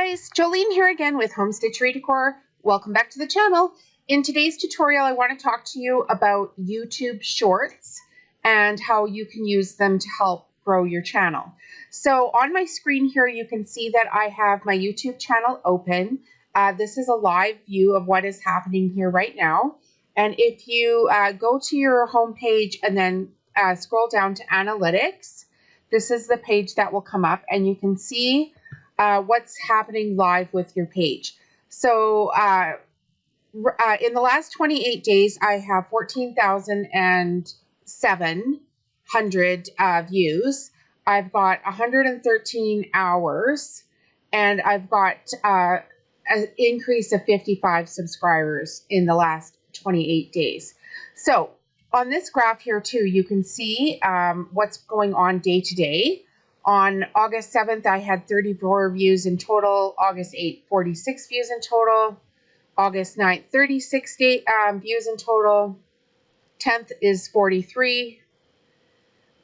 guys, Jolene here again with Home Stitchery Decor. Welcome back to the channel. In today's tutorial, I want to talk to you about YouTube Shorts and how you can use them to help grow your channel. So on my screen here, you can see that I have my YouTube channel open. This is a live view of what is happening here right now. And if you go to your home page and then scroll down to Analytics, this is the page that will come up and you can see what's happening live with your page. So in the last 28 days, I have 14,700 views. I've got 113 hours, and I've got an increase of 55 subscribers in the last 28 days. So on this graph here too, you can see what's going on day to day. On August 7th, I had 34 views in total. August 8th, 46 views in total. August 9th, 36 views in total. 10th is 43.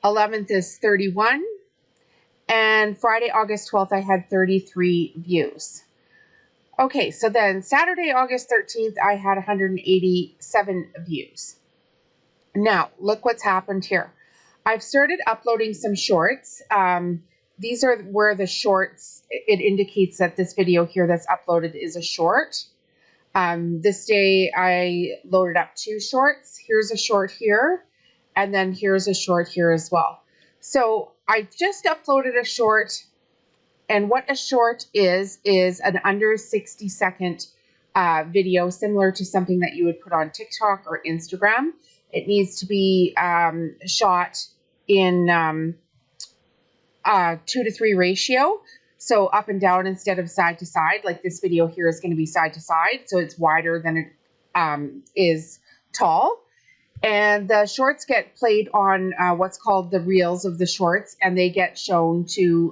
11th is 31. And Friday, August 12th, I had 33 views. Okay, so then Saturday, August 13th, I had 187 views. Now, look what's happened here. I've started uploading some shorts. These are where the shorts, it indicates that this video here that's uploaded is a short. This day I loaded up 2 shorts. Here's a short here, and then here's a short here as well. So I just uploaded a short, and what a short is an under 60-second video, similar to something that you would put on TikTok or Instagram. It needs to be shot in 2:3 ratio. So up and down instead of side to side. Like this video here is going to be side to side. So it's wider than it is tall. And the shorts get played on what's called the reels of the shorts. And they get shown to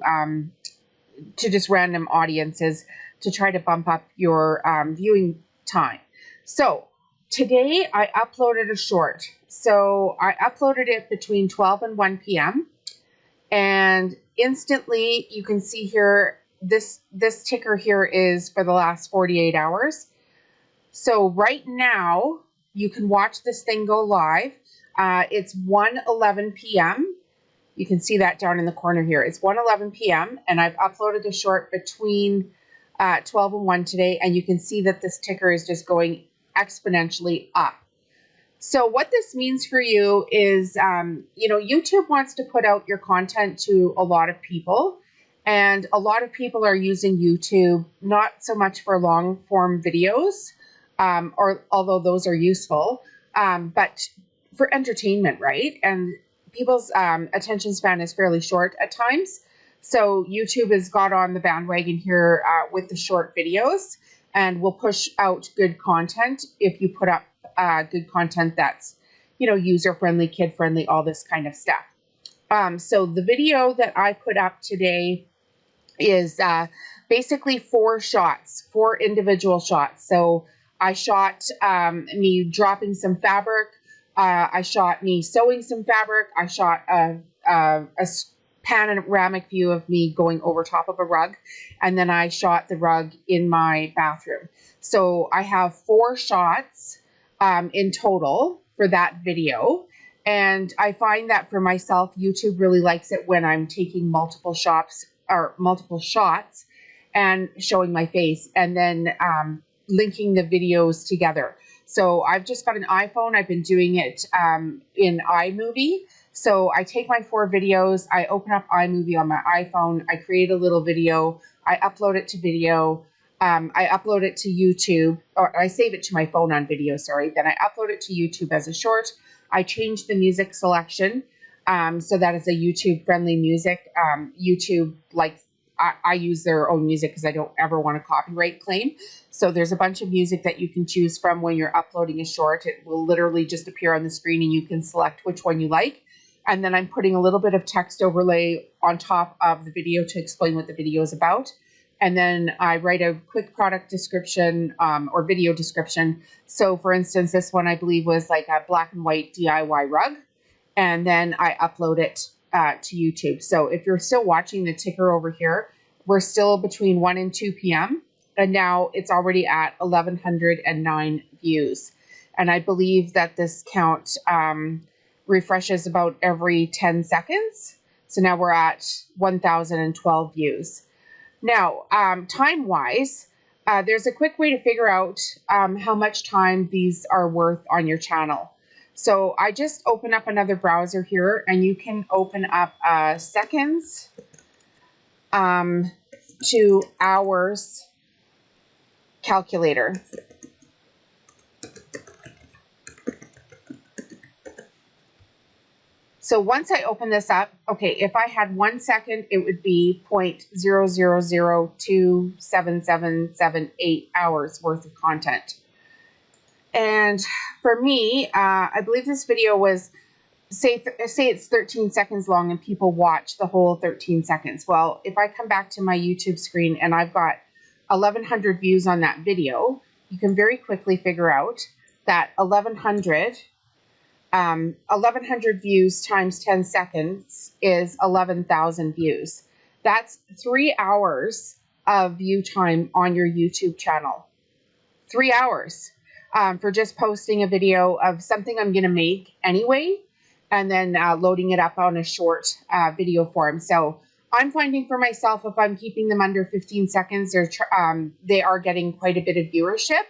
just random audiences to try to bump up your viewing time. So today I uploaded a short. So I uploaded it between 12 and 1 p.m. And instantly you can see here, this ticker here is for the last 48 hours. So right now you can watch this thing go live. It's 1:11 p.m. You can see that down in the corner here. It's 1:11 p.m. and I've uploaded a short between 12 and 1 today. And you can see that this ticker is just going exponentially up. So what this means for you is, YouTube wants to put out your content to a lot of people, and a lot of people are using YouTube, not so much for long form videos, or although those are useful, but for entertainment, right? And people's attention span is fairly short at times. So YouTube has got on the bandwagon here with the short videos, and will push out good content if you put up good content that's, user-friendly, kid-friendly, all this kind of stuff. So the video that I put up today is basically 4 individual shots. So I shot me dropping some fabric. I shot me sewing some fabric. I shot a panoramic view of me going over top of a rug. And then I shot the rug in my bathroom. So I have 4 shots in total for that video. And I find that for myself, YouTube really likes it when I'm taking multiple shots and showing my face and then linking the videos together. So I've just got an iPhone. I've been doing it in iMovie. So I take my 4 videos, I open up iMovie on my iPhone, I create a little video, I upload it to video, I upload it to YouTube, or I save it to my phone on video, sorry. Then I upload it to YouTube as a short. I change the music selection so that it's a YouTube-friendly music. YouTube, I use their own music because I don't ever want a copyright claim. So there's a bunch of music that you can choose from when you're uploading a short. It will literally just appear on the screen and you can select which one you like. And then I'm putting a little bit of text overlay on top of the video to explain what the video is about. And then I write a quick product description or video description. So for instance, this one I believe was like a black and white DIY rug. And then I upload it to YouTube. So if you're still watching the ticker over here, we're still between 1 and 2 p.m. And now it's already at 1,109 views. And I believe that this count refreshes about every 10 seconds. So now we're at 1,012 views. Now, time-wise, there's a quick way to figure out how much time these are worth on your channel. So I just open up another browser here, and you can open up seconds to hours calculator. So once I open this up, okay, if I had 1 second, it would be 0.000277778 hours worth of content. And for me, I believe this video was, say it's 13 seconds long and people watch the whole 13 seconds. Well, if I come back to my YouTube screen and I've got 1,100 views on that video, you can very quickly figure out that 1,100 views times 10 seconds is 11,000 views. That's 3 hours of view time on your YouTube channel. 3 hours for just posting a video of something I'm going to make anyway, and then loading it up on a short video form. So I'm finding for myself, if I'm keeping them under 15 seconds, they are getting quite a bit of viewership.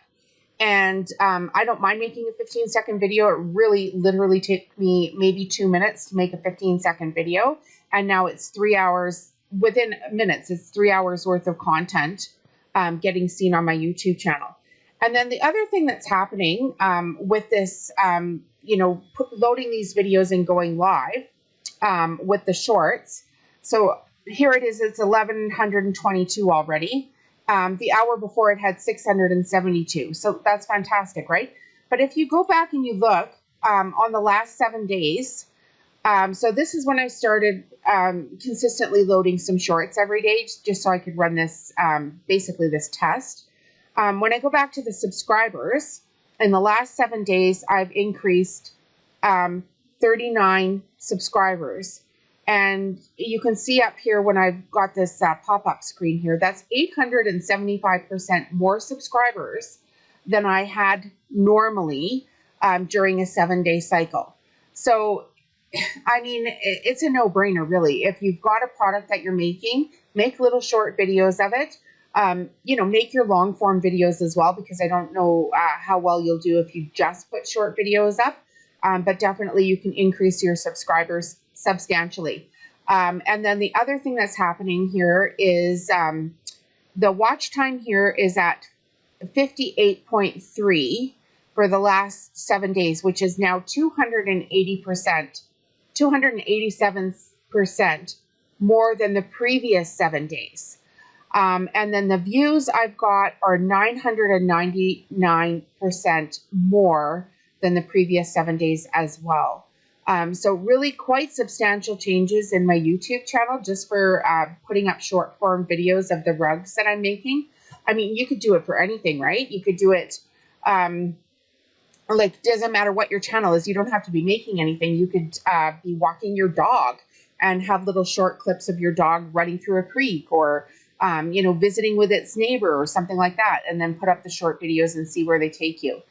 And I don't mind making a 15-second video. It really literally took me maybe 2 minutes to make a 15-second video. And now it's 3 hours, within minutes, it's 3 hours worth of content getting seen on my YouTube channel. And then the other thing that's happening with this, loading these videos and going live with the shorts. So here it is, it's 1,122 already. The hour before it had 672. So that's fantastic, right? But if you go back and you look on the last 7 days, so this is when I started consistently loading some shorts every day, just so I could run this, basically this test. When I go back to the subscribers, in the last 7 days, I've increased 39 subscribers. And you can see up here when I've got this pop-up screen here, that's 875% more subscribers than I had normally during a 7-day cycle. So, I mean, it's a no-brainer, really. If you've got a product that you're making, make little short videos of it. Make your long-form videos as well, because I don't know how well you'll do if you just put short videos up. But definitely you can increase your subscribers substantially. And then the other thing that's happening here is the watch time here is at 58.3 for the last 7 days, which is now 287% more than the previous 7 days. And then the views I've got are 999% more than the previous 7 days as well. So really quite substantial changes in my YouTube channel just for putting up short form videos of the rugs that I'm making. I mean, you could do it for anything, right? You could do it, doesn't matter what your channel is. You don't have to be making anything. You could be walking your dog and have little short clips of your dog running through a creek, or visiting with its neighbor or something like that, and then put up the short videos and see where they take you.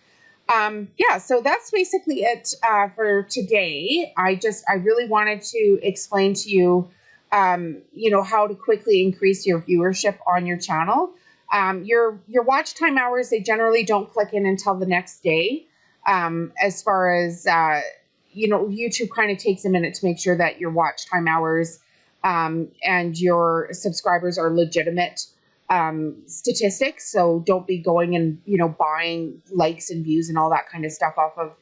So that's basically it for today. I really wanted to explain to you, how to quickly increase your viewership on your channel. Your watch time hours, they generally don't click in until the next day. As far as, YouTube kind of takes a minute to make sure that your watch time hours and your subscribers are legitimate statistics. So don't be going and, buying likes and views and all that kind of stuff off of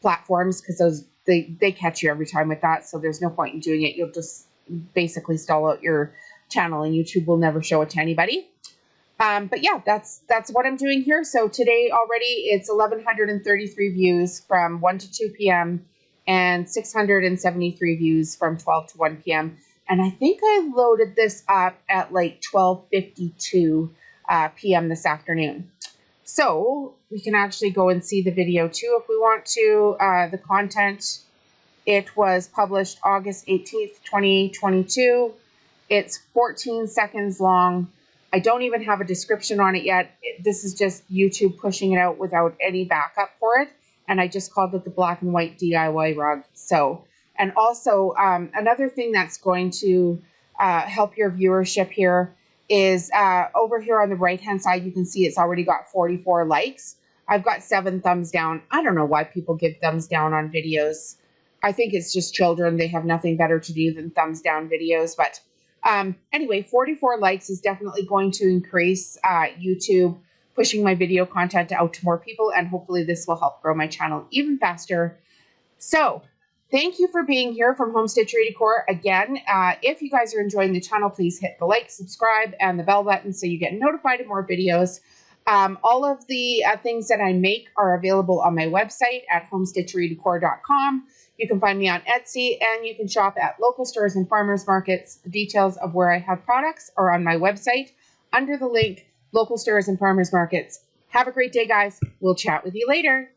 platforms, because they catch you every time with that. So there's no point in doing it. You'll just basically stall out your channel and YouTube will never show it to anybody. But yeah, that's what I'm doing here. So today already it's 1,133 views from 1 to 2 p.m. and 673 views from 12 to 1 p.m. And I think I loaded this up at like 12:52 p.m. this afternoon. So we can actually go and see the video too if we want to. The content, it was published August 18th, 2022. It's 14 seconds long. I don't even have a description on it yet. This is just YouTube pushing it out without any backup for it. And I just called it the black and white DIY rug. So, and also another thing that's going to help your viewership here is over here on the right hand side, you can see it's already got 44 likes. I've got 7 thumbs down. I don't know why people give thumbs down on videos. I think it's just children. They have nothing better to do than thumbs down videos. But anyway, 44 likes is definitely going to increase YouTube pushing my video content out to more people. And hopefully this will help grow my channel even faster. So thank you for being here from Home Stitchery Decor. Again, if you guys are enjoying the channel, please hit the like, subscribe, and the bell button so you get notified of more videos. All of the things that I make are available on my website at homestitcherydecor.com. You can find me on Etsy, and you can shop at local stores and farmers markets. The details of where I have products are on my website under the link Local Stores and Farmers Markets. Have a great day, guys. We'll chat with you later.